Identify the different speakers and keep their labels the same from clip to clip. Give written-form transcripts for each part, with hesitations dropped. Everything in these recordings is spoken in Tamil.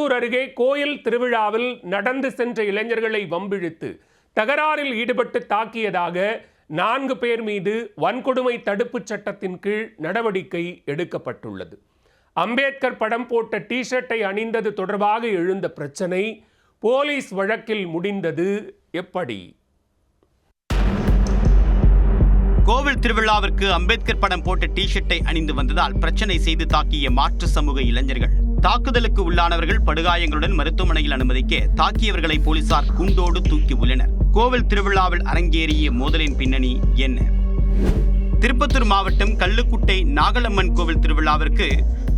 Speaker 1: திருப்பத்தூர் அருகே கோயில் திருவிழாவில் நடந்து சென்ற இளைஞர்களை வம்பிழுத்து தகராறில் ஈடுபட்டு தாக்கியதாக 4 பேர் மீது வன்கொடுமை தடுப்புச் சட்டத்தின் கீழ் நடவடிக்கை எடுக்கப்பட்டுள்ளது. அம்பேத்கர் படம் போட்ட டி-ஷர்ட்டை அணிந்தது தொடர்பாக எழுந்த பிரச்சனை போலீஸ் வழக்கில் முடிந்தது எப்படி?
Speaker 2: கோவில் திருவிழாவிற்கு அம்பேத்கர் படம் போட்ட டி-ஷர்ட்டை அணிந்து வந்ததால் பிரச்சனை செய்து தாக்கிய மாற்று சமூக இளைஞர்கள். தாக்குதலுக்கு உள்ளானவர்கள் படுகாயங்களுடன் மருத்துவமனையில் அனுமதிக்க தாக்கியவர்களை போலீசார் குண்டோடு தூக்கி உள்ளனர். கோவில் திருவிழாவில் அரங்கேறிய மோதலின் பின்னணி என்ன? திருப்பத்தூர் மாவட்டம் கல்லுக்குட்டை நாகலம்மன் கோவில் திருவிழாவிற்கு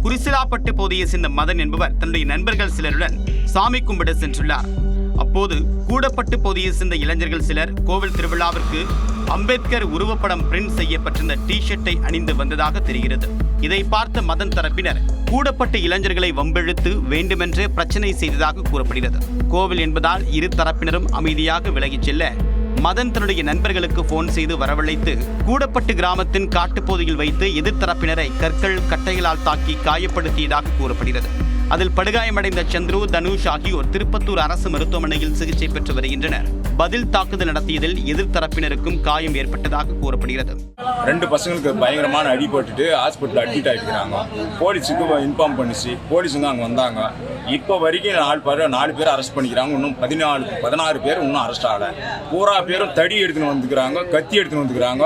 Speaker 2: குறிசிலாப்பட்டு பகுதியை சேர்ந்த மதன் என்பவர் தன்னுடைய நண்பர்கள் சிலருடன் சாமி கும்பிட சென்றுள்ளார். அப்போது கூடப்பட்டு பகுதியை சேர்ந்த இளைஞர்கள் சிலர் கோவில் திருவிழாவிற்கு அம்பேத்கர் உருவப்படம் பிரிண்ட் செய்யப்பட்டிருந்த டி-ஷர்ட்டை அணிந்து வந்ததாக தெரிகிறது. இதை பார்த்த மதன் தரப்பினர் கூடப்பட்டு இளைஞர்களை வம்பிழுத்து வேண்டுமென்றே பிரச்சனை செய்ததாக கூறப்படுகிறது. கோவில் என்பதால் இரு தரப்பினரும் அமைதியாக விலகிச் செல்ல மதன் தன்னுடைய நண்பர்களுக்கு போன் செய்து வரவழைத்து கூடப்பட்டு கிராமத்தின் காட்டுப்பகுதியில் வைத்து எதிர்த்தரப்பினரை கற்கள் கட்டைகளால் தாக்கி காயப்படுத்தியதாக கூறப்படுகிறது. அதில் படுகாயமடைந்த சந்துரு, தனுஷ் ஆகியோர் திருப்பத்தூர் அரசு மருத்துவமனையில் சிகிச்சை பெற்று வருகின்றனர். பதில் தாக்குதல் நடத்தியதில் எதிர்த்தரப்பினருக்கும் காயம் ஏற்பட்டதாக கூறப்படுகிறது.
Speaker 3: 2 பசங்களுக்கு பயங்கரமான அடிபட்டுட்டு ஹாஸ்பிட்டல் அட்மிட் ஆகிருக்கிறாங்க. போலீஸுக்கு இன்ஃபார்ம் பண்ணிச்சு, போலீஸுங்க அங்கே வந்தாங்க. இப்போ வரைக்கும் 4 பேர் அரெஸ்ட் பண்ணிக்கிறாங்க. இன்னும் 16 பேர் இன்னும் அரெஸ்ட் ஆகலை. பூரா பேரும் தடி எடுத்துன்னு வந்துக்கிறாங்க, கத்தி எடுத்துன்னு வந்துக்கிறாங்க,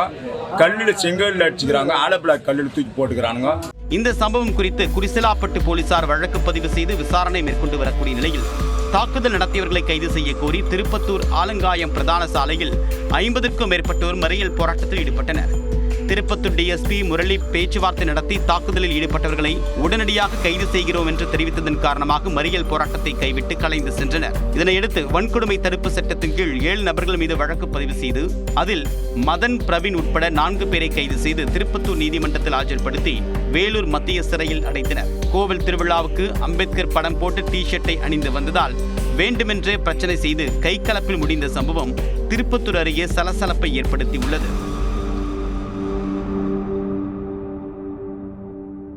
Speaker 3: கல்லில் செங்கல்ல அடிச்சுக்கிறாங்க, ஆலப்பிளாக் கல்லில் தூக்கி போட்டுக்கிறாங்க.
Speaker 2: இந்த சம்பவம் குறித்து குறிசிலாப்பட்டு போலீசார் வழக்கு பதிவு செய்து விசாரணை மேற்கொண்டு வரக்கூடிய நிலையில் தாக்குதல் நடத்தியவர்களை கைது செய்ய கோரி திருப்பத்தூர் ஆலங்காயம் பிரதான சாலையில் 50க்கும் மேற்பட்டோர் மறியல் போராட்டத்தில் ஈடுபட்டனர். திருப்பத்தூர் டிஎஸ்பி முரளி பேச்சுவார்த்தை நடத்தி தாக்குதலில் ஈடுபட்டவர்களை உடனடியாக கைது செய்கிறோம் என்று தெரிவித்ததன் காரணமாக மறியல் போராட்டத்தை கைவிட்டு கலைந்து சென்றனர். இதனையடுத்து வன்கொடுமை தடுப்பு சட்டத்தின் கீழ் 7 நபர்கள் மீது வழக்கு பதிவு செய்து அதில் மதன், பிரவீன் உட்பட 4 பேரை கைது செய்து திருப்பத்தூர் நீதிமன்றத்தில் ஆஜர்படுத்தி வேலூர் மத்திய சிறையில் அடைத்தனர். கோவில் திருவிழாவுக்கு அம்பேத்கர் படம் போட்டு டி-ஷர்ட்டை அணிந்து வந்ததால் வேண்டுமென்றே பிரச்சனை செய்து கைகலப்பில் முடிந்த சம்பவம் திருப்பத்தூர் அருகே சலசலப்பை ஏற்படுத்தி உள்ளது.